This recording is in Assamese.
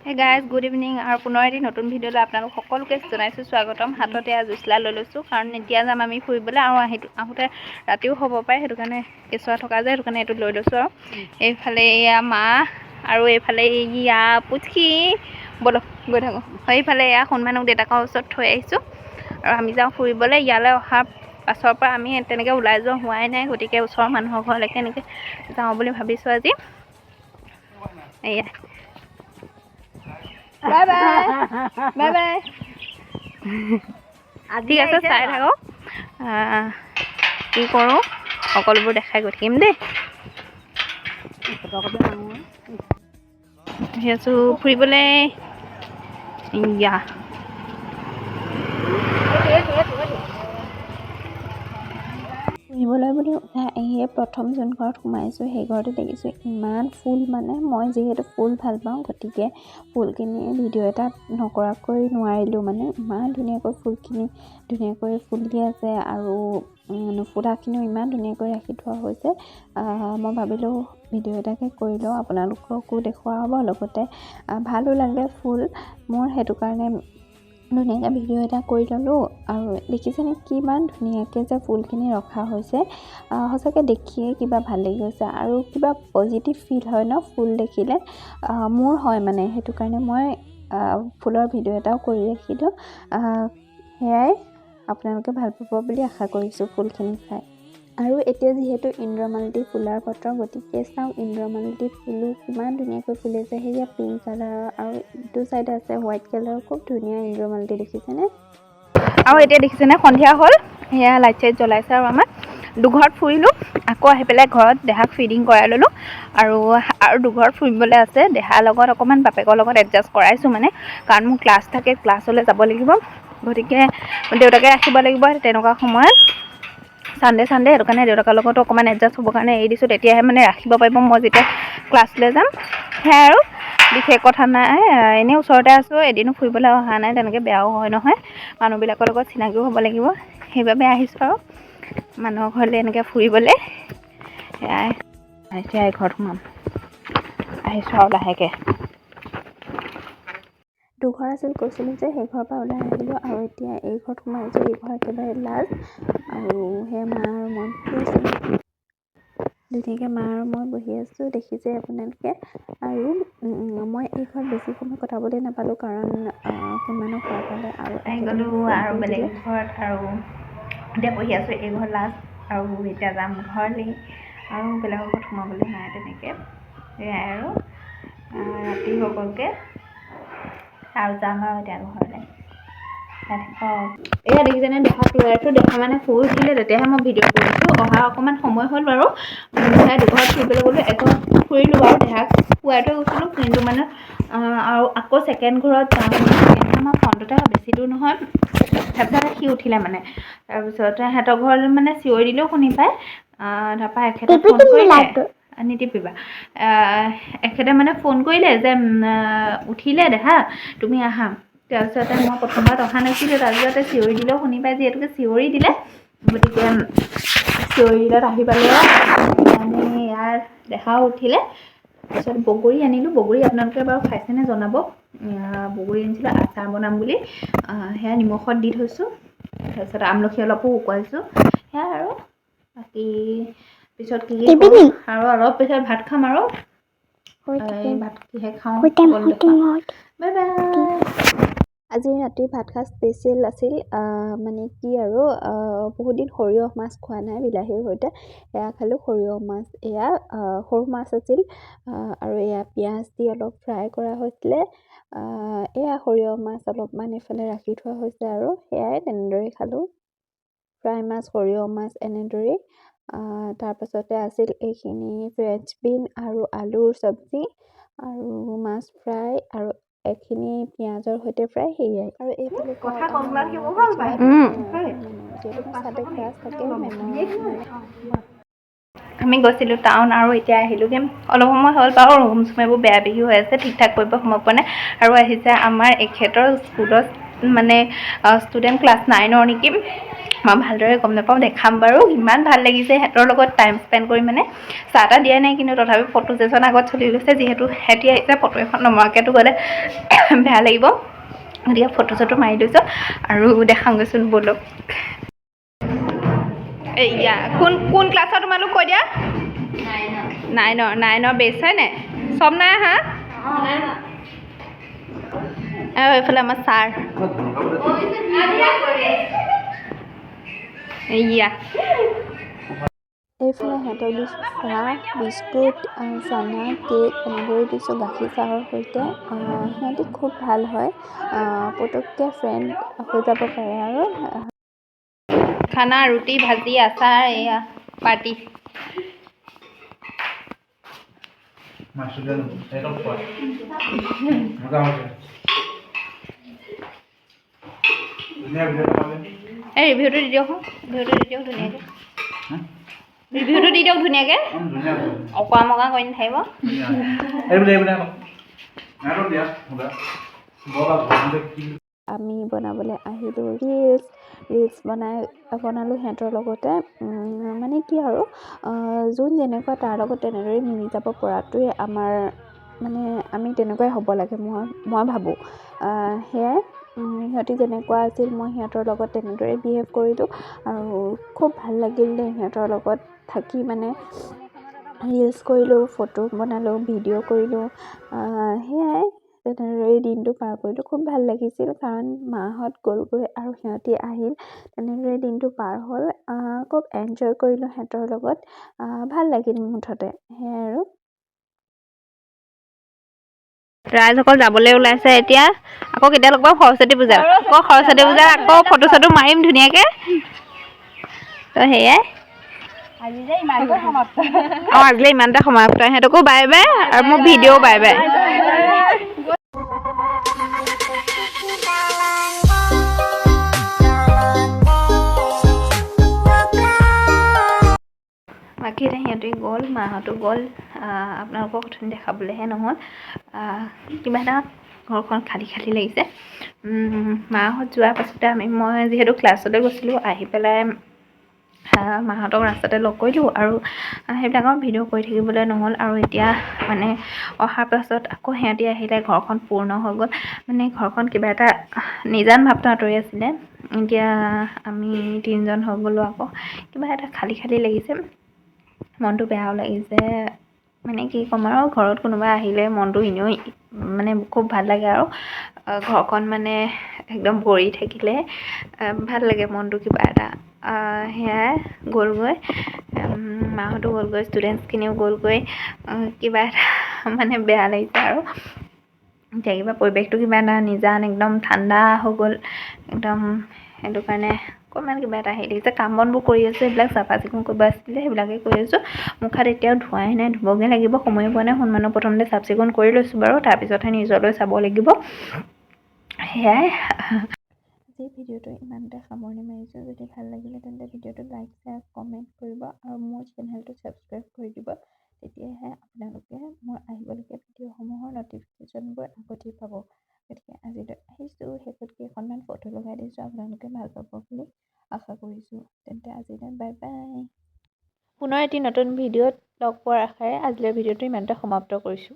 Hey guys, good evening. আৰু পুনৰ এটি নতুন ভিডিঅ'লৈ আপোনালোক সকলোকে জনাইছোঁ স্বাগতম। হাততে জুচলা লৈ লৈছোঁ কাৰণ এতিয়া যাম আমি ফুৰিবলৈ আৰু আহোঁতে ৰাতিও হ'ব পাৰে, সেইটো কাৰণে কেঁচুৱা থকা যায়, সেইটো কাৰণে এইটো লৈ লৈছোঁ। আৰু এইফালে এয়া মা আৰু এইফালে এয়া পুচকি বলক গৈ থাকোঁ। সেইফালে এয়া সন্মানক দেউতাকৰ ওচৰত থৈ আহিছোঁ আৰু আমি যাওঁ ফুৰিবলৈ। ইয়ালৈ অহাৰ পাছৰ পৰা আমি তেনেকৈ ওলাই যোৱা হোৱাই নাই, গতিকে ওচৰৰ মানুহৰ ঘৰলৈকে এনেকৈ যাওঁ বুলি ভাবিছোঁ আজি। এয়া বাই বাই বাই বাই ঠিক আছে, চাই থাকক কি কৰোঁ, সকলোবোৰ দেখাই গৈ থাকিম দেই। আহি আছোঁ ফুৰিবলৈ। ইয়া ফুৰিবলৈ বুলি এই প্ৰথম যোন ঘৰত সোমাইছোঁ সেই ঘৰতে দেখিছোঁ ইমান ফুল, মানে মই যিহেতু ফুল ভাল পাওঁ গতিকে ফুলখিনি ভিডিঅ' এটা নকৰাকৈ নোৱাৰিলোঁ। মানে ইমান ধুনীয়াকৈ ফুলখিনি ধুনীয়াকৈ ফুলি আছে আৰু নুফুলাখিনিও ইমান ধুনীয়াকৈ ৰাখি থোৱা হৈছে। মই ভাবিলোঁ ভিডিঅ' এটাকে কৰি লওঁ, আপোনালোককো দেখুওৱা হ'ব, লগতে ভালো লাগে ফুল মোৰ, সেইটো কাৰণে ধুনীয়াকৈ ভিডিঅ' এটা কৰি ল'লোঁ। আৰু দেখিছেনে কিমান ধুনীয়াকৈ যে ফুলখিনি ৰখা হৈছে, সঁচাকৈ দেখিয়ে কিবা ভাল লাগি গৈছে আৰু কিবা পজিটিভ ফিল হয় ন ফুল দেখিলে, মোৰ হয় মানে, সেইটো কাৰণে মই ফুলৰ ভিডিঅ' এটাও কৰি ৰাখিলোঁ। সেয়াই আপোনালোকে ভাল পাব বুলি আশা কৰিছোঁ ফুলখিনি চাই। আৰু এতিয়া যিহেতু ইন্দ্ৰমালতী ফুলাৰ বতৰ, গতিকে চাওঁ ইন্দ্ৰমালতী ফুলো কিমান ধুনীয়াকৈ ফুলিছে। সেয়া পিংক কালাৰৰ আৰু ইটো চাইডে আছে হোৱাইট কালাৰৰ, খুব ধুনীয়া ইন্দ্ৰমালতী দেখিছেনে। আৰু এতিয়া দেখিছেনে সন্ধিয়া হ'ল, সেয়া লাইট চাইট জ্বলাইছে আৰু আমাৰ দুঘৰত ফুৰিলোঁ, আকৌ আহি পেলাই ঘৰত দেহাক ফিডিং কৰাই ল'লোঁ। আৰু দুঘৰত ফুৰিবলৈ আছে, দেহাৰ লগত অকণমান বাপেকৰ লগত এডজাষ্ট কৰাইছোঁ মানে, কাৰণ মোৰ ক্লাছ থাকে, ক্লাছলৈ যাব লাগিব, গতিকে দেউতাকে ৰাখিব লাগিব তেনেকুৱা সময়ত চানডে সেইটো কাৰণে দেউতাকৰ লগতো অকণমান এডজাষ্ট হ'বৰ কাৰণে এৰি দিছোঁ, তেতিয়াহে মানে ৰাখিব পাৰিব মই যেতিয়া ক্লাছলৈ যাম। সেয়াই আৰু বিশেষ কথা নাই, এনেই ওচৰতে আছোঁ, এদিনো ফুৰিবলৈ অহা নাই, তেনেকৈ বেয়াও হয় নহয়, মানুহবিলাকৰ লগত চিনাকিও হ'ব লাগিব, সেইবাবে আহিছোঁ আৰু মানুহৰ ঘৰলৈ এনেকৈ ফুৰিবলৈ। সেয়াই এতিয়া ঘৰত সোমাম, আহিছোঁ আৰু লাহেকৈ। দুঘৰ আছিল কৈছিলোঁ যে, সেই ঘৰৰ পৰা ওলাই আহিলোঁ আৰু এতিয়া এই ঘৰত সোমাইছোঁ, এই ঘৰ একেবাৰে লাজ। আৰু সেই মা আৰু মই বহি আছোঁ, ধুনীয়াকৈ মা আৰু মই বহি আছোঁ, দেখিছে আপোনালোকে। আৰু মই এই ঘৰত বেছি সময় কটাবলৈ নাপালোঁ, কাৰণ সন্মানক ঘৰ পালে আৰু আহি গ'লোঁ আৰু বেলেগ ঘৰত, আৰু এতিয়া বহি আছোঁ এই ঘৰ লাজ, আৰু এতিয়া যাম ঘৰলৈ, আৰু বেলেগৰ ঘৰত সোমাবলৈ নাই তেনেকৈ। সেয়াই আৰু ৰাতি হৈ গ'লগৈ আৰু যাম আৰু এতিয়া ঘৰলৈ। এয়া দেখিছেনে, দেখাক লৈ আছোঁ, দেখা মানে শুই উঠিলে তেতিয়াহে মই ভিডিঅ' কৰিছোঁ, অহা অকণমান সময় হ'ল বাৰু। সেয়া দুঘৰত ফুৰিবলৈ গ'লোঁ, এঘৰত ফুৰিলোঁ বাৰু, দেহাক শুৱাই থৈ গৈছিলোঁ, কিন্তু মানে আৰু আকৌ ছেকেণ্ড ঘৰত যাম, আমাৰ ফ্ৰণ্টতে বেছি দূৰ নহয়, তাৰপিছতে সি উঠিলে মানে, তাৰপিছতে সিহঁতৰ ঘৰত মানে চিঞৰি দিলেও শুনি পায়। তাৰপৰা এখেতে ফোন কৰিলে, নিটিপিবা, এখেতে মানে ফোন কৰিলে যে উঠিলে দেহা তুমি আহা। তাৰপিছতে মই প্ৰথমবাৰত অহা নাছিলোঁ, তাৰপিছতে চিঞৰি দিলেও শুনি পাই, যিহেতুকে চিঞৰি দিলে, গতিকে চিঞৰি দিলত আহি পালে মানে ইয়াৰ দেহাও উঠিলে। তাৰপিছত বগৰী আনিলোঁ, বগৰী আপোনালোকে বাৰু খাইছেনে জনাব। বগৰী আনিছিলোঁ আচাৰ বনাম বুলি, সেয়া নিমখত দি থৈছোঁ, তাৰপিছত আমলখি অলপো শুকুৱাইছোঁ, সেয়া আৰু বাকী পিছত কি কৰোঁ, আৰু অলপ পিছত ভাত খাম আৰু ভাত কিহে খাওঁ বাই বাই। আজি ৰাতিৰ ভাত সাজ স্পেচিয়েল আছিল, মানে কি আৰু বহুত দিন সৰিয়হ মাছ খোৱা নাই বিলাহীৰ সৈতে, এয়া খালোঁ সৰিয়হ মাছ, এয়া সৰু মাছ আছিল, আৰু এয়া পিঁয়াজ দি অলপ ফ্ৰাই কৰা হৈছিলে, এয়া সৰিয়হ মাছ অলপমান এইফালে ৰাখি থোৱা হৈছে, আৰু সেয়াই তেনেদৰেই খালোঁ, ফ্ৰাই মাছ সৰিয়হ মাছ এনেদৰেই। তাৰপাছতে আছিল এইখিনি ফ্ৰেঞ্চ বিন আৰু আলুৰ চব্জি আৰু মাছ ফ্ৰাই, আৰু এইখিনি পিঁয়াজৰ সৈতে ফ্ৰাই, সেয়াই। আৰু এইফালে আমি গৈছিলোঁ টাউন, আৰু এতিয়া আহিলোঁগৈ, অলপ সময় হ'ল বাৰু, ৰুম চুম এইবোৰ বেয়া বেগি হৈ আছে, ঠিক ঠাক কৰিব সময় পোৱা নাই। আৰু আহিছে আমাৰ এখেতৰ স্কুলত মানে ষ্টুডেণ্ট ক্লাছ 9ৰ নেকি, মই ভালদৰে গম নাপাওঁ, দেখাম বাৰু। ইমান ভাল লাগিছে সিহঁতৰ লগত টাইম স্পেণ্ড কৰি, মানে চাহ তাহ দিয়া নাই কিন্তু তথাপি ফটো ছেশ্যন আগত চলি গৈছে, যিহেতু সিহঁতি আহিছে ফটো এখন নমৰাকৈতো গ'লে বেয়া লাগিব, গতিকে ফটো চটো মাৰি লৈছোঁ আৰু দেখাওঁগৈচোন ব'লক। এয়া কোন ক্লাছৰ তোমালোক কৈ দিয়া? 9ৰ বেছ হয় নাই? চব নাই আহা? আৰু এইফালে আমাৰ ছাৰ এয়া, এইফালে সিহঁতক দিছোঁ চাহ, বিস্কুট, চানা, কেক এনেদৰে দিছোঁ গাখীৰ চাহৰ সৈতে। সিহঁতি খুব ভাল হয়, পটককৈ ফ্ৰেণ্ড হৈ যাব পাৰে আৰু। খানা ৰুটি ভাজি আচাৰ এয়া পাৰ্টি। এই ৰিভিউটো দি দিয়ক, ৰিভিউটো দি দিয়ক ধুনীয়াকৈ, অকৰা মকৰা কৰি নাথাকিব। আমি বনাবলৈ আহিলোঁ ৰিলচ বনালোঁ সিহঁতৰ লগতে। মানে কি আৰু যোন যেনেকুৱা তাৰ লগত তেনেদৰে মিলি যাব পৰাটোৱে আমাৰ মানে আমি তেনেকুৱাই হ'ব লাগে, মই ভাবোঁ। সেয়াই সিহঁতি যেনেকুৱা আছিল মই সিহঁতৰ লগত তেনেদৰে বিহেভ কৰিলোঁ আৰু খুব ভাল লাগিল দেই সিহঁতৰ লগত থাকি। মানে ৰিলচ কৰিলোঁ, ফটো বনালোঁ, ভিডিঅ' কৰিলোঁ, সেয়াই তেনেদৰেই দিনটো পাৰ কৰিলোঁ। খুব ভাল লাগিছিল কাৰণ মাহঁত গ'লগৈ আৰু সিহঁতি আহিল, তেনেদৰে দিনটো পাৰ হ'ল। খুব এনজয় কৰিলোঁ সিহঁতৰ লগত, ভাল লাগিল মুঠতে। সেয়াই আৰু ৰাইজসকল যাবলৈ ওলাইছে এতিয়া। আকৌ কেতিয়া লগ পাম? সৰস্বতী পূজাত। আকৌ ফটো চটো মাৰিম ধুনীয়াকৈ। তো সেয়াই আজিলৈ ইমানতে সমাপ্ত। সিহঁতকো বাই বাই আৰু মোৰ ভিডিঅ'ও বাই বাই। বাকী সিহঁতে গ'ল, মাহঁতো গ'ল, আপোনালোকক অথনি দেখাবলৈহে নহ'ল। কিবা এটা ঘৰখন খালী খালী লাগিছে। মাহঁত যোৱাৰ পাছতে মই যিহেতু ক্লাছলৈ গৈছিলোঁ, আহি পেলাই মাহঁতক ৰাস্তাতে লগ কৰিলোঁ আৰু সেইবিলাকৰ ভিডিঅ' কৰি থাকিবলৈ নহ'ল। আৰু এতিয়া মানে অহাৰ পাছত আকৌ সিহঁতি আহিলে, ঘৰখন পূৰ্ণ হৈ গ'ল। মানে ঘৰখন কিবা এটা নিজান ভাৱটো আঁতৰি আছিলে, এতিয়া আমি 3জন হৈ গ'লোঁ। আকৌ কিবা এটা খালী খালী লাগিছে, মনটো বেয়াও লাগিছে। মানে কি ক'ম আৰু, ঘৰত কোনোবা আহিলে মনটো এনেও মানে খুব ভাল লাগে আৰু ঘৰখন মানে একদম ভৰি থাকিলে ভাল লাগে মনটো কিবা এটা। সেয়াই গ'লগৈ, মাহঁতো গ'লগৈ, ষ্টুডেণ্টছখিনিও গ'লগৈ, কিবা এটা মানে বেয়া লাগিছে আৰু। এতিয়া কিবা পৰিৱেশটো কিবা এটা নিজান একদম ঠাণ্ডা হৈ গ'ল একদম, সেইটো কাৰণে অকণমান কিবা এটা হেৰি লাগিছে। কাম বনবোৰ কৰি আছোঁ, সেইবিলাক চাফা চিকুণ কৰিব আছিলে, সেইবিলাকে কৰি আছোঁ। মুখ হাত এতিয়াও ধোৱাই নাই, ধুবগৈ লাগিব, সময় পোৱা নাই। সন্মানৰ প্ৰথমতে চাফ চিকুণ কৰি লৈছোঁ বাৰু, তাৰপিছতহে নিজলৈ চাব লাগিব। সেয়াই আজি ভিডিঅ'টো ইমানতে সামৰণি মাৰিছোঁ। যদি ভাল লাগিলে তেন্তে ভিডিঅ'টো লাইক, শ্বেয়াৰ, কমেণ্ট কৰিব আৰু মোৰ চেনেলটো ছাবস্ক্ৰাইব কৰি দিব। তেতিয়াহে আপোনালোকে মোৰ আহিবলগীয়া ভিডিঅ'সমূহৰ ন'টিফিকেশ্যনবোৰ আগতেই পাব। গতিকে আজিলৈ আহিছোঁ, শেষত কেইখনমান ফটো লগাই দিছোঁ, আপোনালোকে ভাল পাব বুলি আশা কৰিছোঁ। তেন্তে আজিলৈ বাই বাই। পুনৰ এটি নতুন ভিডিঅ'ত লগ পোৱাৰ আশাৰে আজিলৈ ভিডিঅ'টো ইমানতে সমাপ্ত কৰিছোঁ।